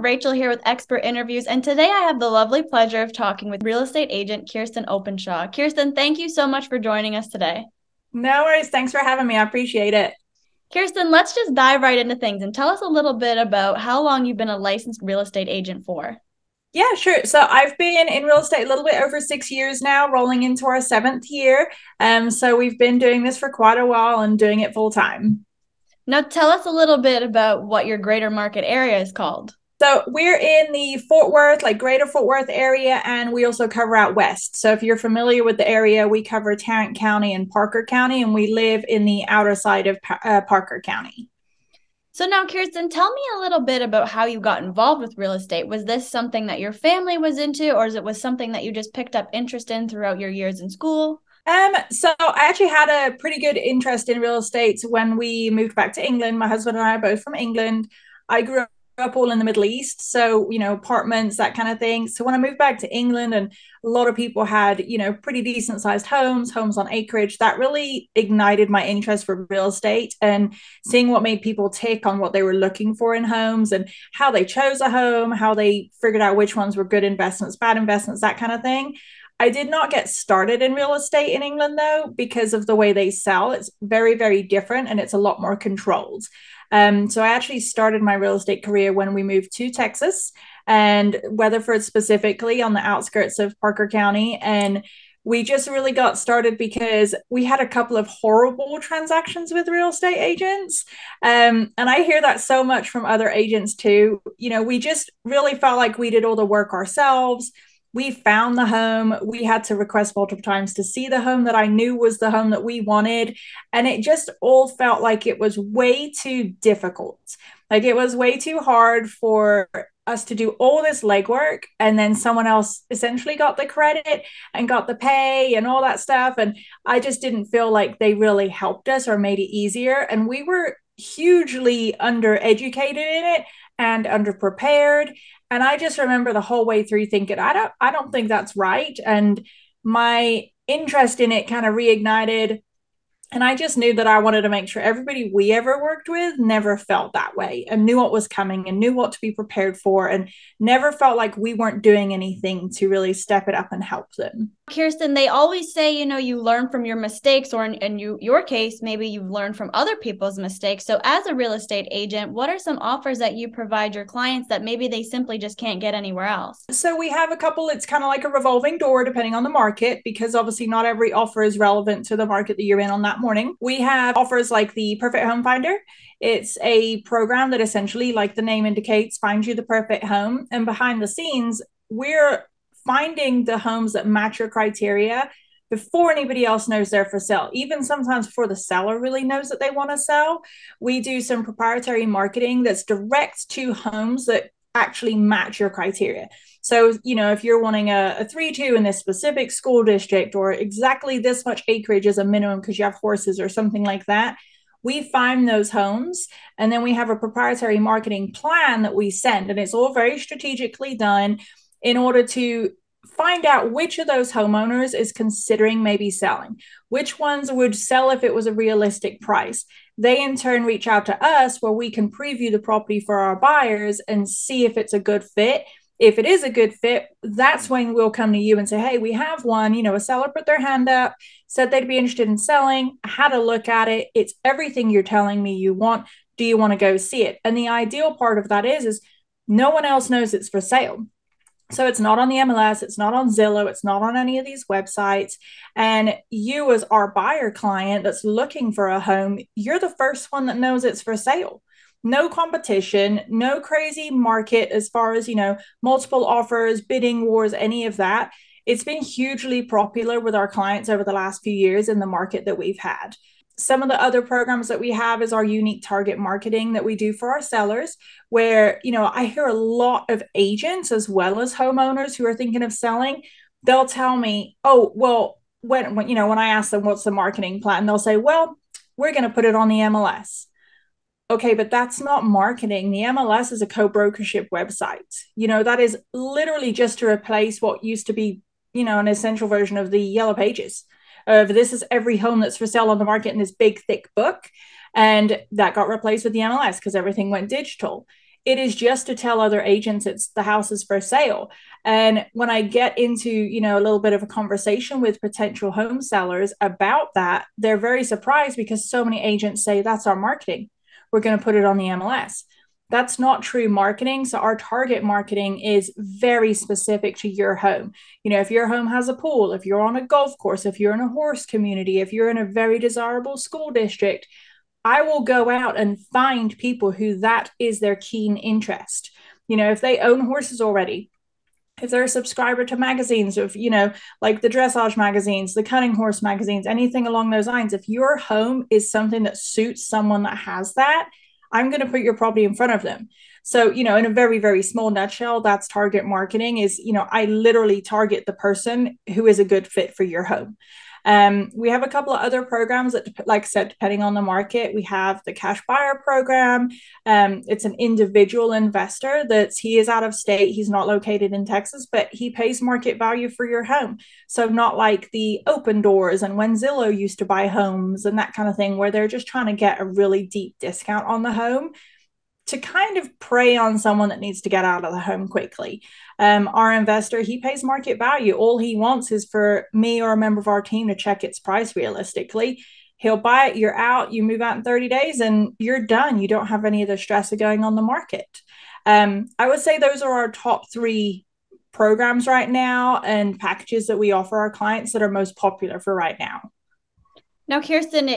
Rachel here with Expert Interviews, and today I have the lovely pleasure of talking with real estate agent Kirstine Openshaw. Kirstine, thank you so much for joining us today. No worries. Thanks for having me. I appreciate it. Kirstine, let's just dive right into things and tell us a little bit about how long you've been a licensed real estate agent for. Yeah, sure. So I've been in real estate a little bit over 6 years now, rolling into our seventh year. So we've been doing this for quite a while and doing it full time. Now, tell us a little bit about what your greater market area is called. So we're in the Fort Worth, like greater Fort Worth area, and we also cover out west. So if you're familiar with the area, we cover Tarrant County and Parker County, and we live in the outer side of Parker County. So now, Kirstine, tell me a little bit about how you got involved with real estate. Was this something that your family was into, or is it was something that you just picked up interest in throughout your years in school? So I actually had a pretty good interest in real estate when we moved back to England. My husband and I are both from England. I grew up all in the Middle East, so apartments, that kind of thing. So when I moved back to England, and a lot of people had pretty decent sized homes on acreage, that really ignited my interest for real estate and seeing what made people tick on what they were looking for in homes and how they chose a home, how they figured out which ones were good investments, bad investments, that kind of thing. I did not get started in real estate in England, though, because of the way they sell. It's very, very different and it's a lot more controlled. So I actually started my real estate career when we moved to Texas and Weatherford, specifically on the outskirts of Parker County. And we just really got started because we had a couple of horrible transactions with real estate agents. And I hear that so much from other agents too. We just really felt like we did all the work ourselves. We found the home. We had to request multiple times to see the home that I knew was the home that we wanted. And it just all felt like it was way too difficult. Like it was way too hard for us to do all this legwork. And then someone else essentially got the credit and got the pay and all that stuff. And I just didn't feel like they really helped us or made it easier. And we were hugely undereducated in it and underprepared. And I just remember the whole way through thinking, I don't think that's right. And my interest in it kind of reignited. And I just knew that I wanted to make sure everybody we ever worked with never felt that way and knew what was coming and knew what to be prepared for and never felt like we weren't doing anything to really step it up and help them. Kirstine, they always say, you learn from your mistakes, or in your case, maybe you've learned from other people's mistakes. So as a real estate agent, what are some offers that you provide your clients that maybe they simply just can't get anywhere else? So we have a couple, it's kind of like a revolving door depending on the market, because obviously not every offer is relevant to the market that you're in on that morning. We have offers like the Perfect Home Finder. It's a program that essentially, like the name indicates, finds you the perfect home. And behind the scenes, we're finding the homes that match your criteria before anybody else knows they're for sale, even sometimes before the seller really knows that they want to sell. We do some proprietary marketing that's direct to homes that actually match your criteria. So, if you're wanting a 3-2 in this specific school district, or exactly this much acreage as a minimum because you have horses or something like that, we find those homes, and then we have a proprietary marketing plan that we send, and it's all very strategically done in order to find out which of those homeowners is considering maybe selling, which ones would sell if it was a realistic price. They in turn reach out to us where we can preview the property for our buyers and see if it's a good fit. If it is a good fit, that's when we'll come to you and say, hey, we have one, a seller put their hand up, said they'd be interested in selling. I had a look at it. It's everything you're telling me you want. Do you want to go see it? And the ideal part of that is no one else knows it's for sale. So it's not on the MLS, it's not on Zillow, it's not on any of these websites. And you, as our buyer client that's looking for a home, you're the first one that knows it's for sale. No competition, no crazy market as far as, multiple offers, bidding wars, any of that. It's been hugely popular with our clients over the last few years in the market that we've had. Some of the other programs that we have is our unique target marketing that we do for our sellers, where, I hear a lot of agents as well as homeowners who are thinking of selling. They'll tell me, oh, well, when I ask them what's the marketing plan, they'll say, well, we're going to put it on the MLS. Okay, but that's not marketing. The MLS is a co-brokership website. That is literally just to replace what used to be, an essential version of the Yellow Pages. This is every home that's for sale on the market in this big, thick book. And that got replaced with the MLS because everything went digital. it is just to tell other agents it's the house is for sale. And when I get into, a little bit of a conversation with potential home sellers about that, they're very surprised because so many agents say that's our marketing. We're going to put it on the MLS. That's not true marketing. So our target marketing is very specific to your home. If your home has a pool, if you're on a golf course, if you're in a horse community, if you're in a very desirable school district, I will go out and find people who that is their keen interest. If they own horses already, if they're a subscriber to magazines, of like the dressage magazines, the cunning horse magazines, anything along those lines, if your home is something that suits someone that has that, I'm going to put your property in front of them. So, in a very, very small nutshell, that's target marketing is, I literally target the person who is a good fit for your home. We have a couple of other programs that, like I said, depending on the market, we have the cash buyer program. It's an individual investor he is out of state. He's not located in Texas, but he pays market value for your home. So not like the Open Doors and when Zillow used to buy homes and that kind of thing, where they're just trying to get a really deep discount on the home to kind of prey on someone that needs to get out of the home quickly. Our investor, he pays market value. All he wants is for me or a member of our team to check its price realistically. He'll buy it, you're out, you move out in 30 days and you're done. You don't have any of the stress of going on the market. I would say those are our top three programs right now and packages that we offer our clients that are most popular for right now. Now, Kirstine,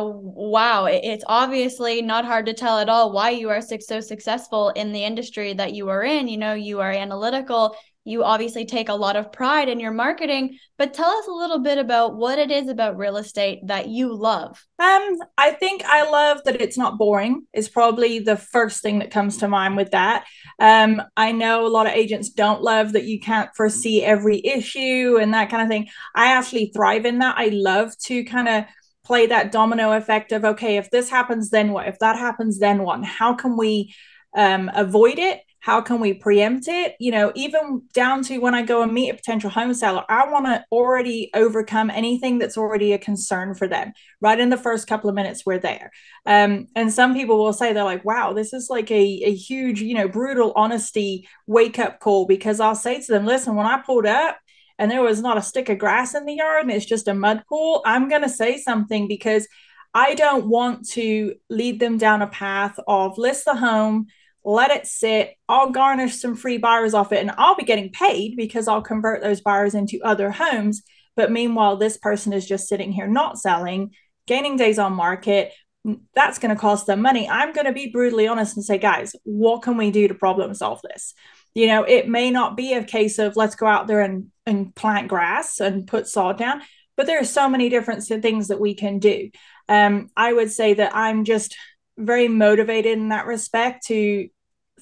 wow, it's obviously not hard to tell at all why you are so successful in the industry that you are in. You are analytical. You obviously take a lot of pride in your marketing, but tell us a little bit about what it is about real estate that you love. I think I love that it's not boring is probably the first thing that comes to mind with that. I know a lot of agents don't love that you can't foresee every issue and that kind of thing. I actually thrive in that. I love to kind of play that domino effect of, okay, if this happens, then what? If that happens, then what? How can we avoid it? How can we preempt it? Even down to when I go and meet a potential home seller, I want to already overcome anything that's already a concern for them. Right in the first couple of minutes we're there. And some people will say, they're like, wow, this is like a huge, brutal honesty wake up call, because I'll say to them, listen, when I pulled up and there was not a stick of grass in the yard and it's just a mud pool, I'm going to say something, because I don't want to lead them down a path of list the home, let it sit, I'll garnish some free buyers off it and I'll be getting paid because I'll convert those buyers into other homes. But meanwhile, this person is just sitting here not selling, gaining days on market. That's going to cost them money. I'm going to be brutally honest and say, guys, what can we do to problem solve this? It may not be a case of let's go out there and plant grass and put sod down, but there are so many different things that we can do. I would say that I'm just very motivated in that respect to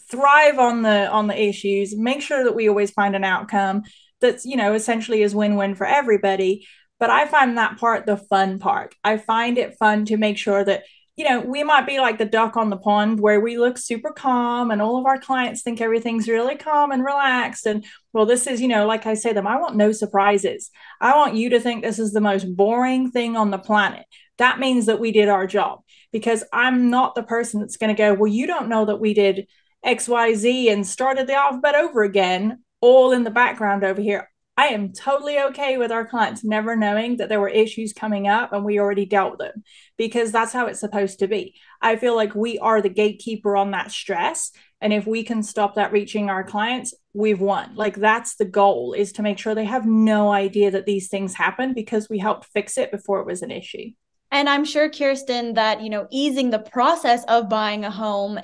thrive on the issues, make sure that we always find an outcome that's essentially is win-win for everybody. But I find that part the fun part. I find it fun to make sure that we might be like the duck on the pond where we look super calm and all of our clients think everything's really calm and relaxed. And well, this is, like I say them, I want no surprises. I want you to think this is the most boring thing on the planet. That means that we did our job, because I'm not the person that's going to go, well, you don't know that we did XYZ and started the alphabet over again, all in the background over here. I am totally okay with our clients never knowing that there were issues coming up and we already dealt with them, because that's how it's supposed to be. I feel like we are the gatekeeper on that stress. And if we can stop that reaching our clients, we've won. Like, that's the goal, is to make sure they have no idea that these things happen, because we helped fix it before it was an issue. And I'm sure, Kirstine, that, easing the process of buying a home,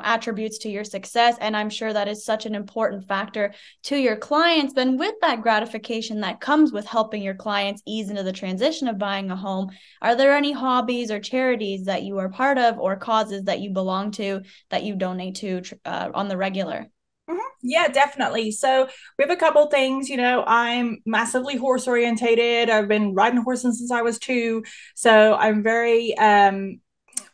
attributes to your success. And I'm sure that is such an important factor to your clients. But with that gratification that comes with helping your clients ease into the transition of buying a home, are there any hobbies or charities that you are part of, or causes that you belong to that you donate to on the regular? Mm-hmm. Yeah, definitely. So we have a couple things. I'm massively horse orientated. I've been riding horses since I was 2. So I'm very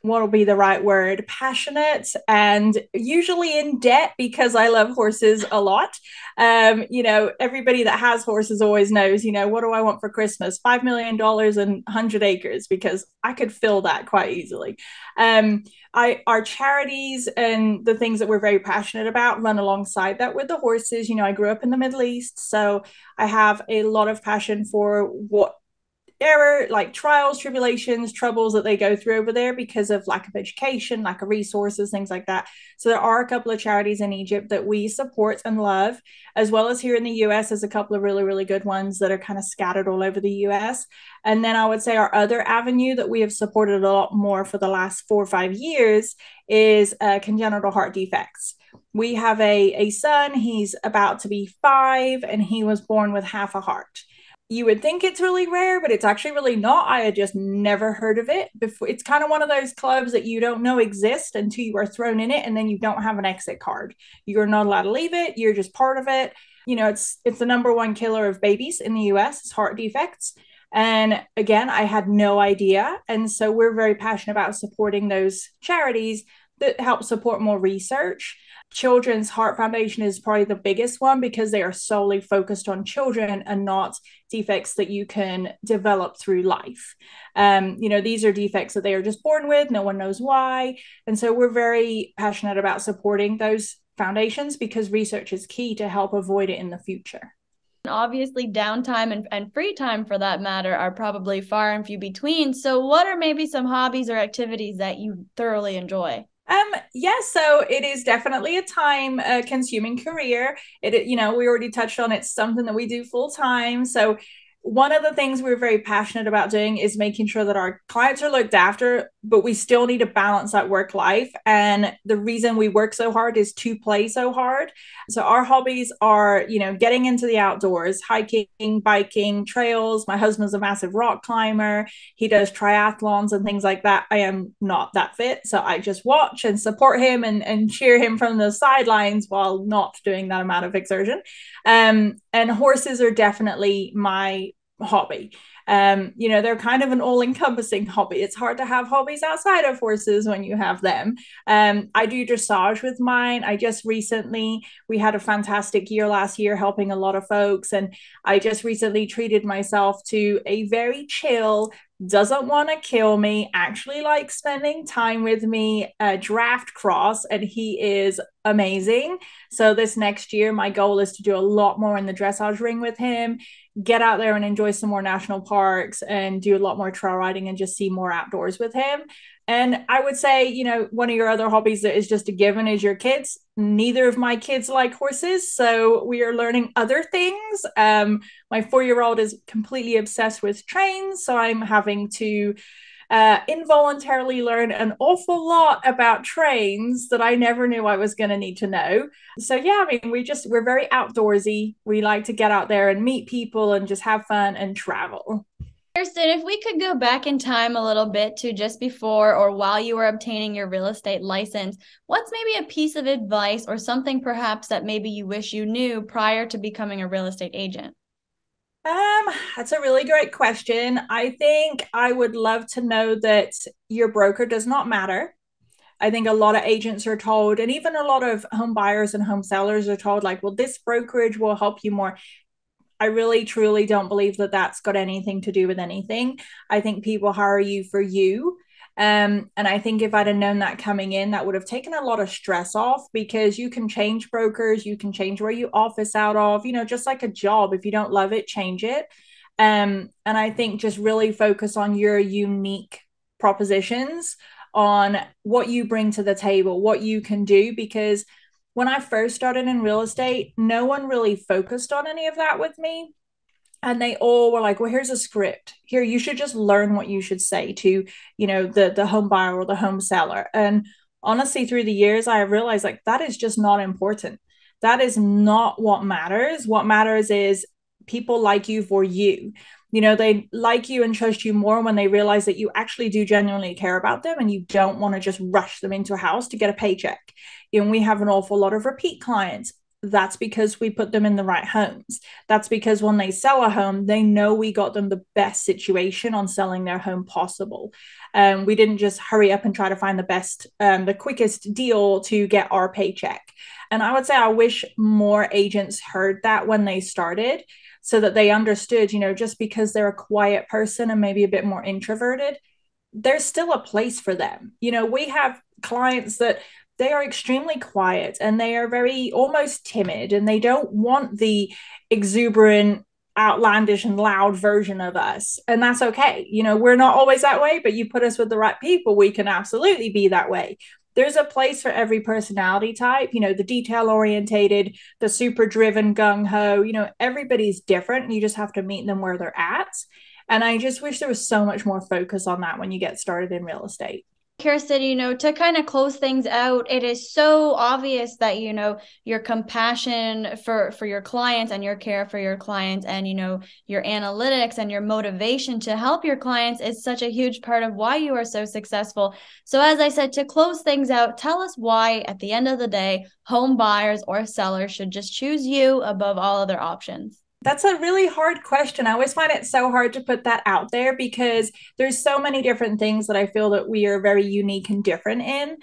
what will be the right word, passionate and usually in debt because I love horses a lot. Everybody that has horses always knows, what do I want for Christmas? $5 million and 100 acres, because I could fill that quite easily. Our charities and the things that we're very passionate about run alongside that with the horses. I grew up in the Middle East, so I have a lot of passion for what error, like trials, tribulations, troubles that they go through over there because of lack of education, lack of resources, things like that. So there are a couple of charities in Egypt that we support and love, as well as here in the US. There's a couple of really, really good ones that are kind of scattered all over the US. And then I would say our other avenue that we have supported a lot more for the last 4 or 5 years is congenital heart defects. We have a son, he's about to be 5, and he was born with half a heart. You would think it's really rare, but it's actually really not. I had just never heard of it before. It's kind of one of those clubs that you don't know exist until you are thrown in it, and then you don't have an exit card. You're not allowed to leave it. You're just part of it. It's the number one killer of babies in the US is heart defects. And again, I had no idea. And so we're very passionate about supporting those charities that help support more research. Children's Heart Foundation is probably the biggest one because they are solely focused on children and not defects that you can develop through life. These are defects that they are just born with. No one knows why. And so we're very passionate about supporting those foundations because research is key to help avoid it in the future. Obviously, downtime and free time for that matter are probably far and few between. So what are maybe some hobbies or activities that you thoroughly enjoy? So it is definitely a time consuming career. We already touched on it's something that we do full time. So one of the things we're very passionate about doing is making sure that our clients are looked after, but we still need to balance that work life. And the reason we work so hard is to play so hard. So our hobbies are, getting into the outdoors, hiking, biking, trails. My husband's a massive rock climber. He does triathlons and things like that. I am not that fit. So I just watch and support him and cheer him from the sidelines while not doing that amount of exertion. And horses are definitely my hobby. They're kind of an all-encompassing hobby. It's hard to have hobbies outside of horses when you have them. I do dressage with mine. We had a fantastic year last year helping a lot of folks, and I just recently treated myself to a very chill, doesn't want to kill me, actually like spending time with me, draft cross, and he is amazing. So this next year, my goal is to do a lot more in the dressage ring with him, get out there and enjoy some more national parks and do a lot more trail riding and just see more outdoors with him. And I would say, one of your other hobbies that is just a given is your kids. Neither of my kids like horses, so we are learning other things. My 4-year-old is completely obsessed with trains, so I'm having to involuntarily learn an awful lot about trains that I never knew I was going to need to know. So yeah, we're very outdoorsy. We like to get out there and meet people and just have fun and travel. Kirsten, if we could go back in time a little bit to just before or while you were obtaining your real estate license, what's maybe a piece of advice or something perhaps that maybe you wish you knew prior to becoming a real estate agent? That's a really great question. I think I would love to know that your broker does not matter. I think a lot of agents are told, and even a lot of home buyers and home sellers are told, like, well, this brokerage will help you more. I really, truly don't believe that that's got anything to do with anything. I think people hire you for you. And I think if I'd have known that coming in, that would have taken a lot of stress off, because you can change brokers, you can change where you office out of, just like a job. If you don't love it, change it. And I think just really focus on your unique propositions, on what you bring to the table, what you can do, because when I first started in real estate, no one really focused on any of that with me. And they all were like, well, here's a script. Here, you should just learn what you should say to, the home buyer or the home seller. And honestly, through the years, I realized like that is just not important. That is not what matters. What matters is people like you for you. They like you and trust you more when they realize that you actually do genuinely care about them and you don't want to just rush them into a house to get a paycheck. We have an awful lot of repeat clients. that's because we put them in the right homes. That's because when they sell a home, they know we got them the best situation on selling their home possible. We didn't just hurry up and try to find the quickest deal to get our paycheck. And I would say I wish more agents heard that when they started, so that they understood, just because they're a quiet person and maybe a bit more introverted, there's still a place for them. We have clients that they are extremely quiet and they are very almost timid, and they don't want the exuberant, outlandish and loud version of us. And that's okay. We're not always that way, but you put us with the right people, we can absolutely be that way. There's a place for every personality type, the detail orientated, the super driven, gung ho, everybody's different. And you just have to meet them where they're at. And I just wish there was so much more focus on that when you get started in real estate. Kirsten, to kind of close things out, it is so obvious that, your compassion for your clients and your care for your clients and, your analytics and your motivation to help your clients is such a huge part of why you are so successful. So as I said, to close things out, tell us why at the end of the day, home buyers or sellers should just choose you above all other options. That's a really hard question. I always find it so hard to put that out there because there's so many different things that I feel that we are very unique and different in.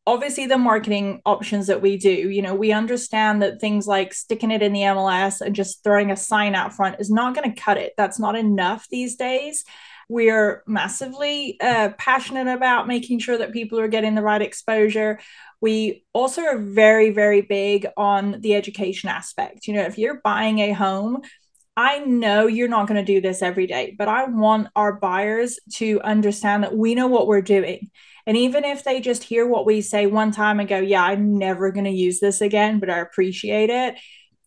Obviously the marketing options that we do, we understand that things like sticking it in the MLS and just throwing a sign out front is not going to cut it. That's not enough these days. We're massively passionate about making sure that people are getting the right exposure. We also are very, very big on the education aspect. If you're buying a home, I know you're not going to do this every day, but I want our buyers to understand that we know what we're doing. And even if they just hear what we say one time and go, yeah, I'm never going to use this again, but I appreciate it,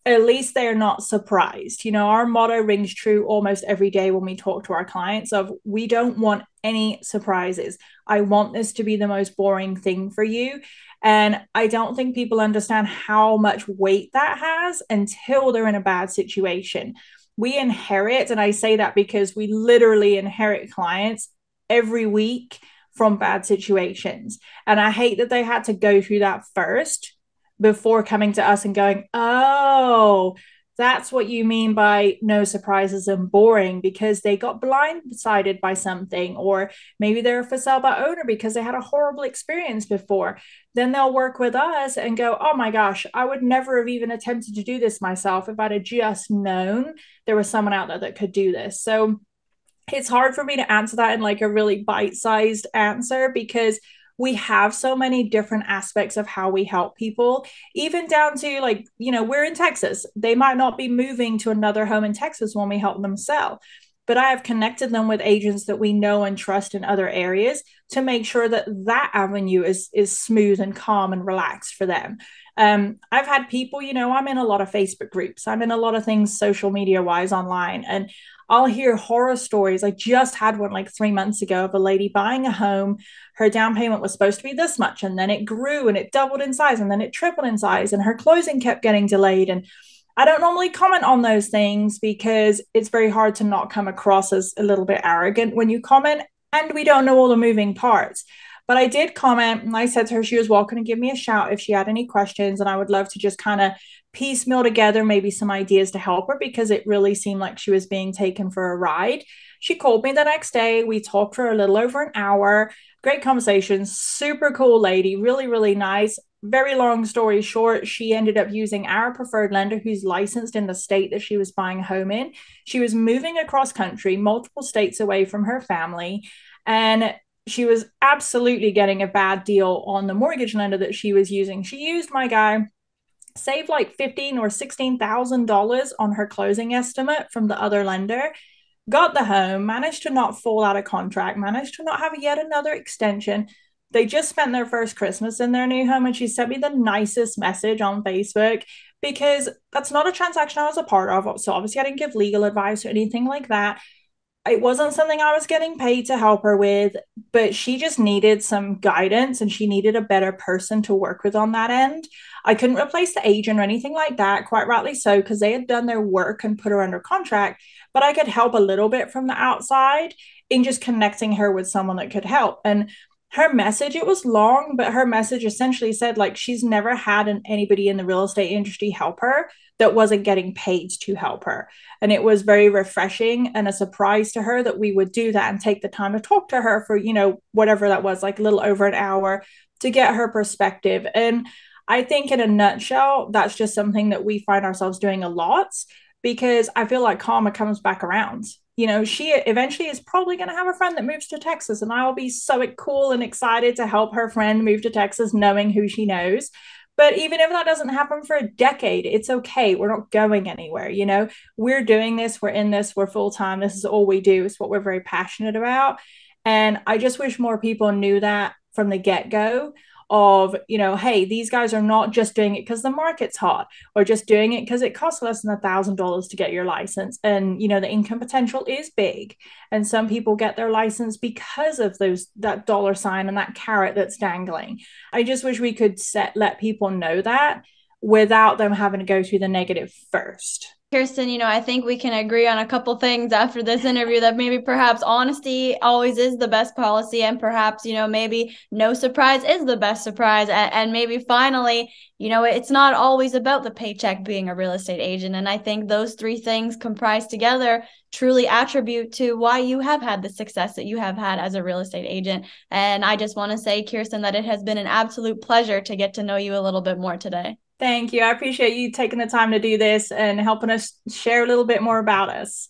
at least they're not surprised. Our motto rings true almost every day when we talk to our clients of we don't want any surprises. I want this to be the most boring thing for you. And I don't think people understand how much weight that has until they're in a bad situation. We inherit, and I say that because we literally inherit clients every week from bad situations. And I hate that they had to go through that first before coming to us and going, oh, that's what you mean by no surprises and boring, because they got blindsided by something, or maybe they're a for sale by owner because they had a horrible experience before. Then they'll work with us and go, oh my gosh, I would never have even attempted to do this myself if I'd have just known there was someone out there that could do this. So it's hard for me to answer that in like a really bite-sized answer, because we have so many different aspects of how we help people, even down to like, we're in Texas. They might not be moving to another home in Texas when we help them sell, but I have connected them with agents that we know and trust in other areas to make sure that that avenue is smooth and calm and relaxed for them. I've had people, I'm in a lot of Facebook groups. I'm in a lot of things social media wise online, and I'll hear horror stories. I just had one like 3 months ago of a lady buying a home. Her down payment was supposed to be this much, and then it grew and it doubled in size, and then it tripled in size, and her closing kept getting delayed. And I don't normally comment on those things because it's very hard to not come across as a little bit arrogant when you comment, and we don't know all the moving parts. But I did comment, and I said to her she was welcome to give me a shout if she had any questions, and I would love to just kind of piecemeal together maybe some ideas to help her, because it really seemed like she was being taken for a ride. She called me the next day. We talked for a little over an hour. Great conversation, super cool lady, really, really nice. Very long story short, she ended up using our preferred lender who's licensed in the state that she was buying a home in. She was moving across country, multiple states away from her family, and she was absolutely getting a bad deal on the mortgage lender that she was using. She used my guy, saved like $15,000 or $16,000 on her closing estimate from the other lender, got the home, managed to not fall out of contract, managed to not have yet another extension. They just spent their first Christmas in their new home, and she sent me the nicest message on Facebook, because that's not a transaction I was a part of. So obviously I didn't give legal advice or anything like that. It wasn't something I was getting paid to help her with, but she just needed some guidance and she needed a better person to work with on that end. I couldn't replace the agent or anything like that, quite rightly so, because they had done their work and put her under contract, but I could help a little bit from the outside in just connecting her with someone that could help. And Her message, it was long, but her message essentially said like she's never had anybody in the real estate industry help her that wasn't getting paid to help her. And it was very refreshing and a surprise to her that we would do that and take the time to talk to her for, whatever that was, like a little over an hour, to get her perspective. And I think in a nutshell, that's just something that we find ourselves doing a lot, because I feel like karma comes back around. She eventually is probably going to have a friend that moves to Texas, and I will be so cool and excited to help her friend move to Texas, knowing who she knows. But even if that doesn't happen for a decade, it's okay. We're not going anywhere. We're doing this, we're in this, we're full time. This is all we do. It's what we're very passionate about. And I just wish more people knew that from the get go of, hey, these guys are not just doing it because the market's hot, or just doing it because it costs less than $1,000 to get your license. And, the income potential is big. And some people get their license because of that dollar sign and that carrot that's dangling. I just wish we could let people know that without them having to go through the negative first. Kirstine, I think we can agree on a couple things after this interview, that maybe perhaps honesty always is the best policy, and perhaps, maybe no surprise is the best surprise. And maybe finally, it's not always about the paycheck being a real estate agent. And I think those three things comprised together truly attribute to why you have had the success that you have had as a real estate agent. And I just want to say, Kirstine, that it has been an absolute pleasure to get to know you a little bit more today. Thank you. I appreciate you taking the time to do this and helping us share a little bit more about us.